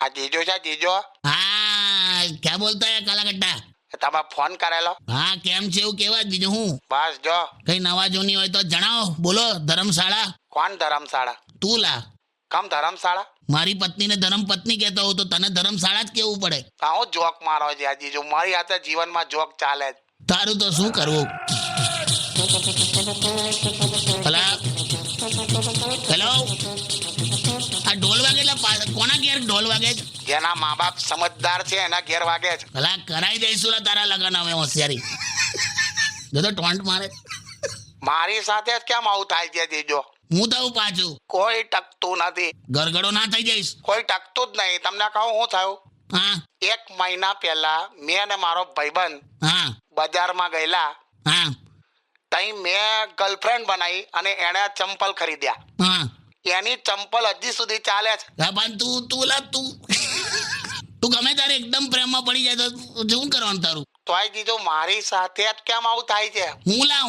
આ જીજો છે જીજો? हाँ क्या बोलता है काला कट्टा? તમે ફોન કરેલો? हाँ કેમ છે એવું કેવા બીજું હું બસ જો. કઈ નવા જૂની હોય તો જણાવો બોલો ધર્મશાળા કોણ ધર્મશાળા? તું લા કમ ધર્મશાળા? મારી પત્નીને ધર્મ પત્ની કહેતો હોઉં તો તને ધર્મશાળા જ કેવું પડે આવો જોક મારો છે આ જીજો. મારી હાથે જીવનમાં જોક ચાલે જ. તારું તો શું કરવું ભલા હેલો આ ઢોલ વાગે એટલે કોના ઘેર ઢોલ વાગે છે જેના મા બાપ સમજદાર છે એના ઘેર વાગે છે. ભલા કરાઈ દઈશું લા તારા લગન હવે હોશિયારી જો તો ટોન્ટ મારે મારી સાથે જ કેમ આવું થાય છે જીજો? હું તો પાછું કોઈ ટકતું નથી. ગરગડો ના થઈ જઈશ કોઈ ટકતું જ નહીં. તમને કહું શું થયું? હા 1 મહિના પહેલા મેં અને મારો ભાઈબંધ હા બજારમાં ગયેલા. હા તઈ મેં ગર્લફ્રેન્ડ બનાવી અને એણે ચંપલ ખરીદ્યા. હા એની ચંપલ હજી સુધી ચાલે છે. હા પણ તું ગમે તારે એકદમ પ્રેમમાં પડી જાય તો શું કરવાનું તારું તોય જીજો મારી સાથે જ કેમ આવું થાય છે?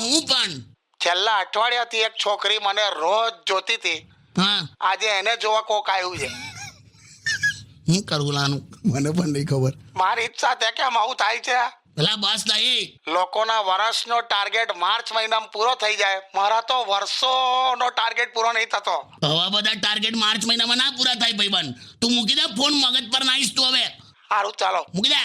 હું પણ છેલ્લા અઠવાડિયાથી એક છોકરી મને રોજ જોતી હતી. હા આજે એને જોવા કોક આવ્યું છે. હું કરવું લાનું મને પણ નહીં ખબર મારી જ સાથે કેમ આવું થાય છે? પેલા બસ લાઈ લોકોના વર્ષનો ટાર્ગેટ માર્ચ મહિનામાં પૂરો થઈ જાય. મારા તો વર્ષોનો ટાર્ગેટ પૂરો નહીં થતો. હવા બધા ટાર્ગેટ માર્ચ મહિનામાં ના પૂરા થાય ભાઈબંધ તું મૂકી દે ફોન મગજ પર નાઈશ તું હવે સારું ચાલો. મૂકી દે